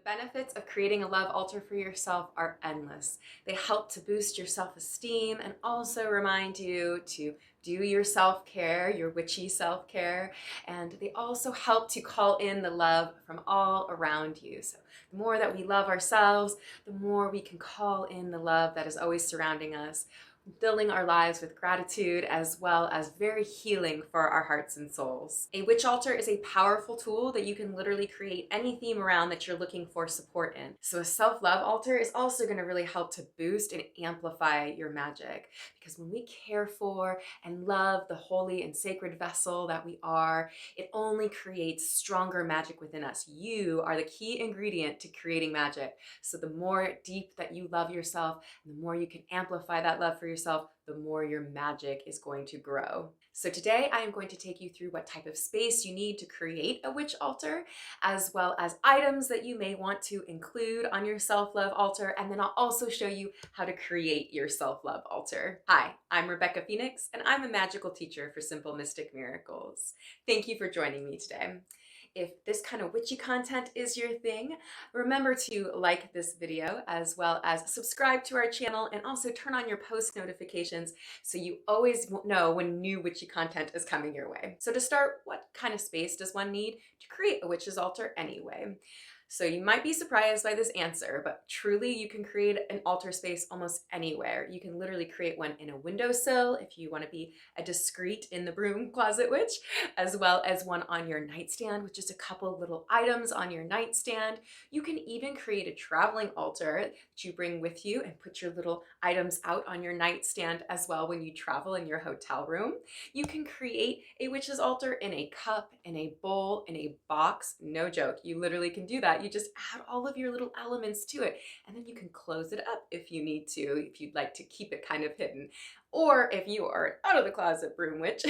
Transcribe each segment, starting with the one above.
The benefits of creating a love altar for yourself are endless. They help to boost your self-esteem and also remind you to do your self-care, your witchy self-care, and they also help to call in the love from all around you. So the more that we love ourselves, the more we can call in the love that is always surrounding us, filling our lives with gratitude as well as very healing for our hearts and souls. A witch altar is a powerful tool that you can literally create any theme around that you're looking for support in. So a self-love altar is also going to really help to boost and amplify your magic, because when we care for and love the holy and sacred vessel that we are, it only creates stronger magic within us. You are the key ingredient to creating magic. So the more deep that you love yourself, and the more you can amplify that love for yourself, the more your magic is going to grow. So today I am going to take you through what type of space you need to create a witch altar, as well as items that you may want to include on your self-love altar, and then I'll also show you how to create your self-love altar. Hi, I'm Rebecca Phoenix, and I'm a magical teacher for Simple Mystic Miracles. Thank you for joining me today. If this kind of witchy content is your thing, remember to like this video as well as subscribe to our channel and also turn on your post notifications so you always know when new witchy content is coming your way. So to start, what kind of space does one need to create a witch's altar anyway? So you might be surprised by this answer, but truly you can create an altar space almost anywhere. You can literally create one in a windowsill if you want to be a discreet in the broom closet witch, as well as one on your nightstand with just a couple little items on your nightstand. You can even create a traveling altar that you bring with you and put your little items out on your nightstand as well when you travel in your hotel room. You can create a witch's altar in a cup, in a bowl, in a box. No joke, you literally can do that. You just add all of your little elements to it, and then you can close it up if you need to, if you'd like to keep it kind of hidden. Or if you are an out of the closet broom witch,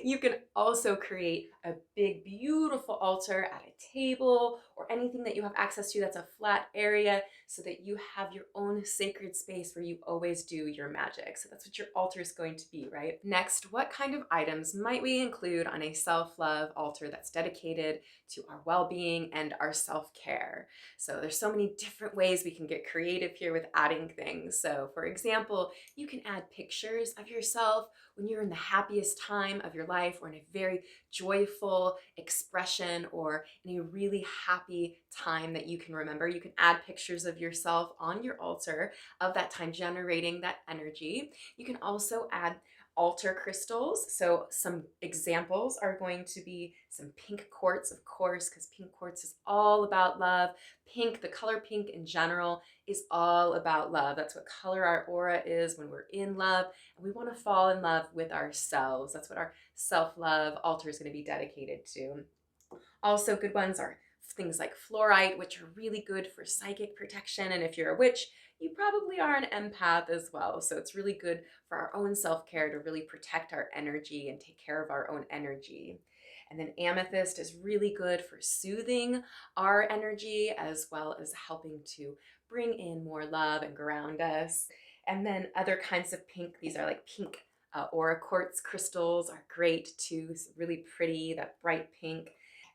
you can also create a big, beautiful altar at a table or anything that you have access to that's a flat area, so that you have your own sacred space where you always do your magic. So that's what your altar is going to be, right? Next, what kind of items might we include on a self-love altar that's dedicated to our well-being and our self-care? So there's so many different ways we can get creative here with adding things. So for example, you can add pictures of yourself when you're in the happiest time of your life, or in a very joyful expression, or in a really happy time that you can remember. You can add pictures of yourself on your altar of that time, generating that energy. You can also add altar crystals. So some examples are going to be some pink quartz, of course, because pink quartz is all about love. Pink, the color pink in general, is all about love. That's what color our aura is when we're in love, and we want to fall in love with ourselves. That's what our self-love altar is going to be dedicated to. Also, good ones are things like fluorite, which are really good for psychic protection. And if you're a witch, you probably are an empath as well. So it's really good for our own self-care to really protect our energy and take care of our own energy. And then amethyst is really good for soothing our energy, as well as helping to bring in more love and ground us. And then other kinds of pink, these are like pink aura quartz crystals, are great too. It's really pretty, that bright pink.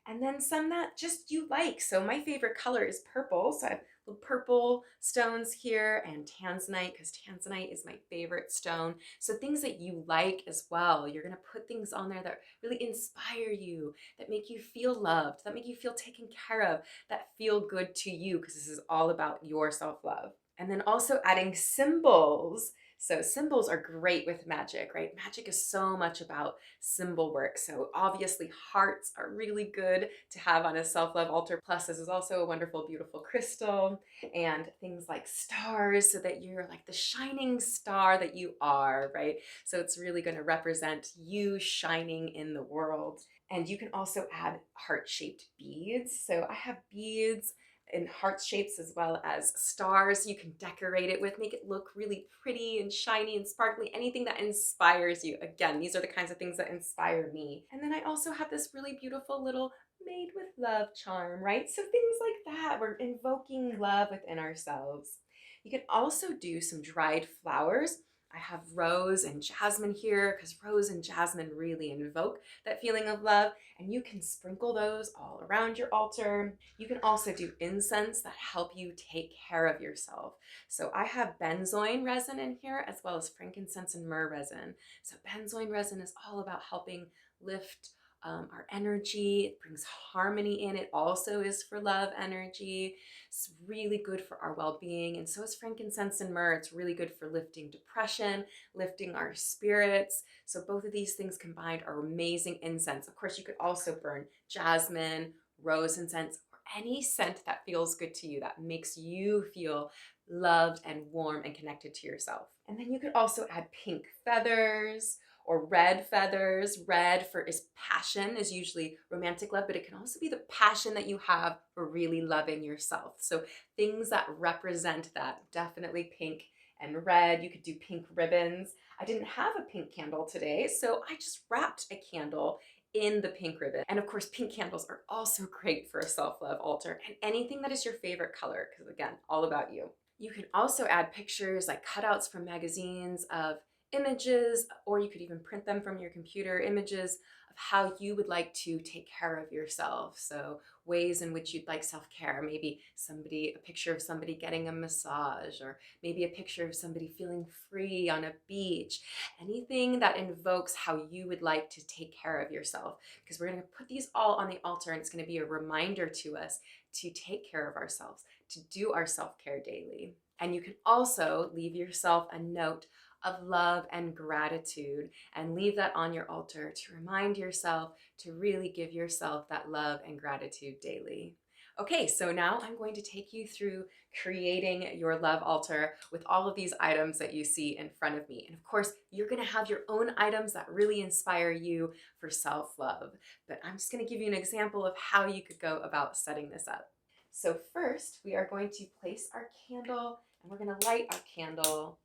And then some that just you like. So my favorite color is purple. So I have little purple stones here, and tanzanite, because tanzanite is my favorite stone. So things that you like as well. You're going to put things on there that really inspire you, that make you feel loved, that make you feel taken care of, that feel good to you, because this is all about your self-love. And then also adding symbols. So symbols are great with magic, right? Magic is so much about symbol work. So obviously hearts are really good to have on a self-love altar. Plus, this is also a wonderful, beautiful crystal, and things like stars, so that you're like the shining star that you are, right? So it's really going to represent you shining in the world. And you can also add heart-shaped beads. So I have beads in heart shapes as well as stars. You can decorate it with, make it look really pretty and shiny and sparkly, anything that inspires you. Again, these are the kinds of things that inspire me. And then I also have this really beautiful little made with love charm, right? So things like that, we're invoking love within ourselves. You can also do some dried flowers I have rose and jasmine here because rose and jasmine really invoke that feeling of love, and you can sprinkle those all around your altar. You can also do incense that help you take care of yourself. So I have benzoin resin in here as well as frankincense and myrrh resin. So benzoin resin is all about helping lift our energy. It brings harmony in. It also is for love energy. It's really good for our well-being. And so is frankincense and myrrh. It's really good for lifting depression, lifting our spirits. So both of these things combined are amazing incense. Of course, you could also burn jasmine, rose incense, or any scent that feels good to you, that makes you feel loved and warm and connected to yourself. And then you could also add pink feathers or red feathers. Red for is passion, is usually romantic love, but it can also be the passion that you have for really loving yourself. So things that represent that, definitely pink and red. You could do pink ribbons. I didn't have a pink candle today, so I just wrapped a candle in the pink ribbon. And of course, pink candles are also great for a self-love altar, and anything that is your favorite color, because again, all about you. You can also add pictures like cutouts from magazines of images, or you could even print them from your computer, images of how you would like to take care of yourself. So ways in which you'd like self-care, maybe a picture of somebody getting a massage, or maybe a picture of somebody feeling free on a beach, anything that invokes how you would like to take care of yourself, because we're going to put these all on the altar, and it's going to be a reminder to us to take care of ourselves, to do our self-care daily. And you can also leave yourself a note of love and gratitude, and leave that on your altar to remind yourself to really give yourself that love and gratitude daily. Okay, so now I'm going to take you through creating your love altar with all of these items that you see in front of me. And of course, you're gonna have your own items that really inspire you for self-love. But I'm just gonna give you an example of how you could go about setting this up. So first, we are going to place our candle, and we're gonna light our candle,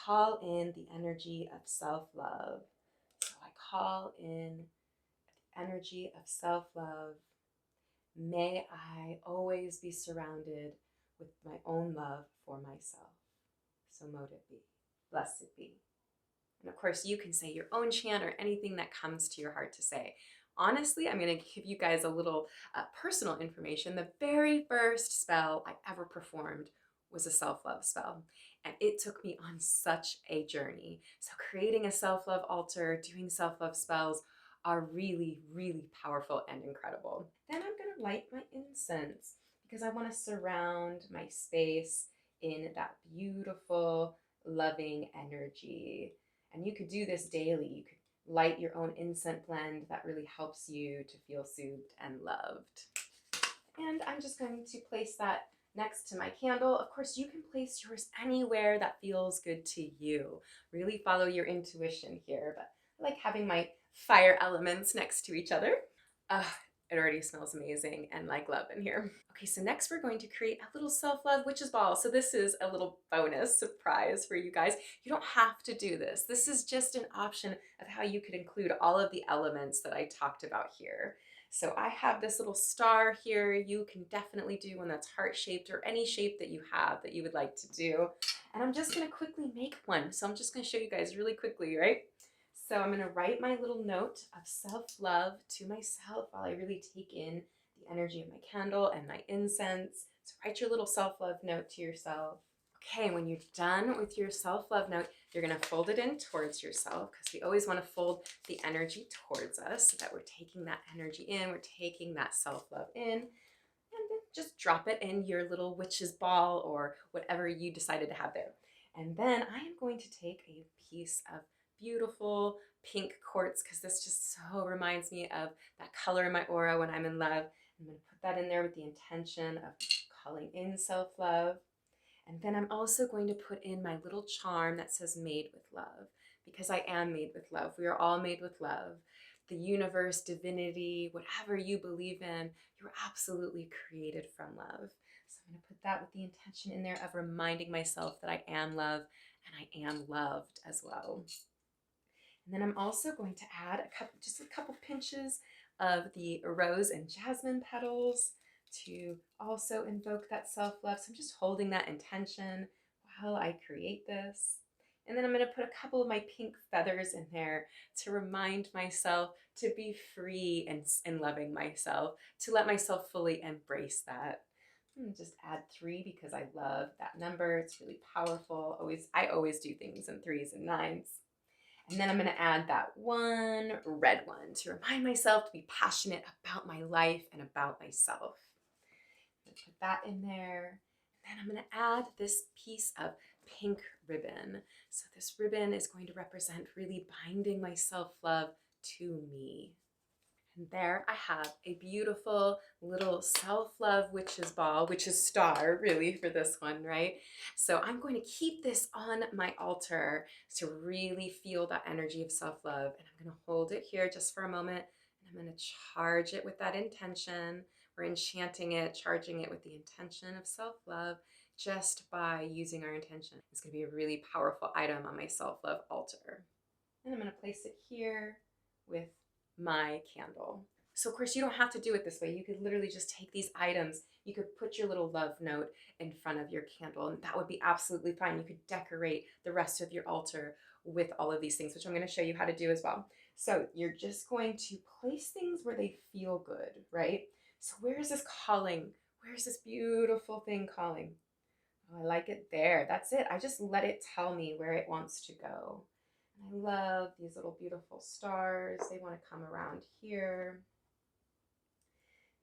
call in the energy of self-love. So I call in the energy of self-love. May I always be surrounded with my own love for myself. So mote it be. Blessed be. And of course, you can say your own chant or anything that comes to your heart to say. Honestly, I'm going to give you guys a little personal information. The very first spell I ever performed was a self-love spell. And it took me on such a journey. So creating a self-love altar, doing self-love spells are really, really powerful and incredible. Then I'm going to light my incense because I want to surround my space in that beautiful, loving energy. And you could do this daily. You could light your own incense blend that really helps you to feel soothed and loved. And I'm just going to place that next to my candle. Of course, you can place yours anywhere that feels good to you. Really follow your intuition here, but I like having my fire elements next to each other. It already smells amazing and like love in here. Okay, so next we're going to create a little self-love witch's ball. So this is a little bonus surprise for you guys. You don't have to do this. This is just an option of how you could include all of the elements that I talked about here. So I have this little star here. You can definitely do one that's heart-shaped or any shape that you have that you would like to do. And I'm just gonna quickly make one. So I'm just gonna show you guys really quickly, right? So I'm gonna write my little note of self-love to myself while I really take in the energy of my candle and my incense. So write your little self-love note to yourself. Okay, when you're done with your self-love note, you're gonna fold it in towards yourself, because we always wanna fold the energy towards us so that we're taking that energy in, we're taking that self-love in, and then just drop it in your little witch's ball or whatever you decided to have there. And then I am going to take a piece of beautiful pink quartz, because this just so reminds me of that color in my aura when I'm in love. I'm gonna put that in there with the intention of calling in self-love. And then I'm also going to put in my little charm that says made with love, because I am made with love. We are all made with love. The universe, divinity, whatever you believe in, you're absolutely created from love. So I'm going to put that with the intention in there of reminding myself that I am love and I am loved as well. And then I'm also going to add just a couple pinches of the rose and jasmine petals to also invoke that self-love. So I'm just holding that intention while I create this. And then I'm going to put a couple of my pink feathers in there to remind myself to be free and loving myself, to let myself fully embrace that. And just add 3 because I love that number. It's really powerful. I always do things in 3s and 9s. And then I'm going to add that one red one to remind myself to be passionate about my life and about myself. I'm going to put that in there. And then I'm going to add this piece of pink ribbon. So this ribbon is going to represent really binding my self-love to me. And there I have a beautiful little self-love witch's ball, witch's star really for this one, right? So I'm going to keep this on my altar to really feel that energy of self-love. And I'm going to hold it here just for a moment. And I'm going to charge it with that intention. We're enchanting it, charging it with the intention of self-love just by using our intention. It's going to be a really powerful item on my self-love altar. And I'm going to place it here with my candle. So of course you don't have to do it this way. You could literally just take these items. You could put your little love note in front of your candle and that would be absolutely fine. You could decorate the rest of your altar with all of these things, which I'm going to show you how to do as well. So you're just going to place things where they feel good, right? So where is this calling? Where's this beautiful thing calling? Oh, I like it there. That's it. I just let it tell me where it wants to go. I love these little beautiful stars. They want to come around here.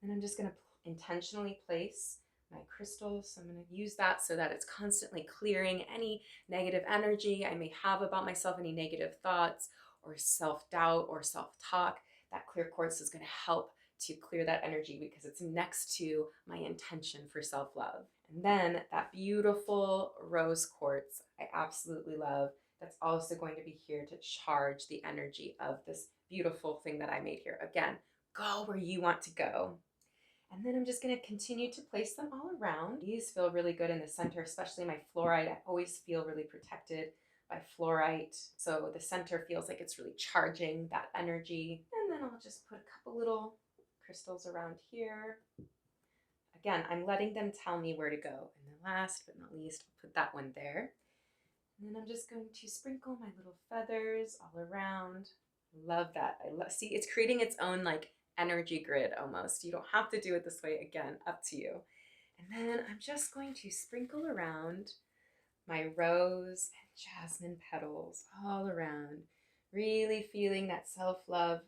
And I'm just going to intentionally place my crystals. So I'm going to use that so that it's constantly clearing any negative energy I may have about myself, any negative thoughts or self-doubt or self-talk. That clear quartz is going to help to clear that energy because it's next to my intention for self-love. And then that beautiful rose quartz I absolutely love. That's also going to be here to charge the energy of this beautiful thing that I made here. Again, go where you want to go. And then I'm just going to continue to place them all around. These feel really good in the center, especially my fluorite. I always feel really protected by fluorite. So the center feels like it's really charging that energy. And then I'll just put a couple little crystals around here. Again, I'm letting them tell me where to go. And then last but not least, I'll put that one there. And then I'm just going to sprinkle my little feathers all around. Love that. See, it's creating its own like energy grid almost. You don't have to do it this way. Again, up to you. And then I'm just going to sprinkle around my rose and jasmine petals all around, really feeling that self-love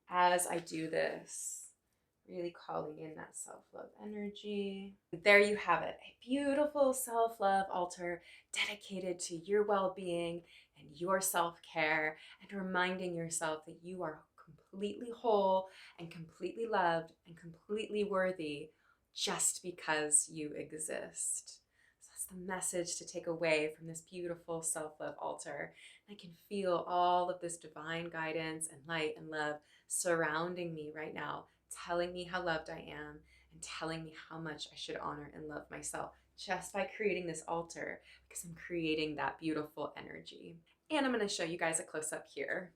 as I do this. Really calling in that self-love energy. There you have it, a beautiful self-love altar dedicated to your well-being and your self-care and reminding yourself that you are completely whole and completely loved and completely worthy just because you exist. So that's the message to take away from this beautiful self-love altar. I can feel all of this divine guidance and light and love surrounding me right now, telling me how loved I am and telling me how much I should honor and love myself just by creating this altar because I'm creating that beautiful energy. And I'm going to show you guys a close-up here.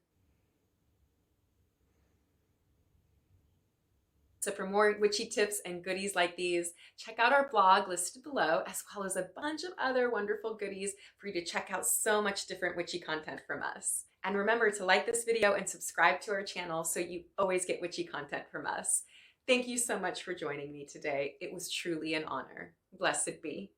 So for more witchy tips and goodies like these, check out our blog listed below, as well as a bunch of other wonderful goodies for you to check out so much different witchy content from us. And remember to like this video and subscribe to our channel so you always get witchy content from us. Thank you so much for joining me today. It was truly an honor. Blessed be.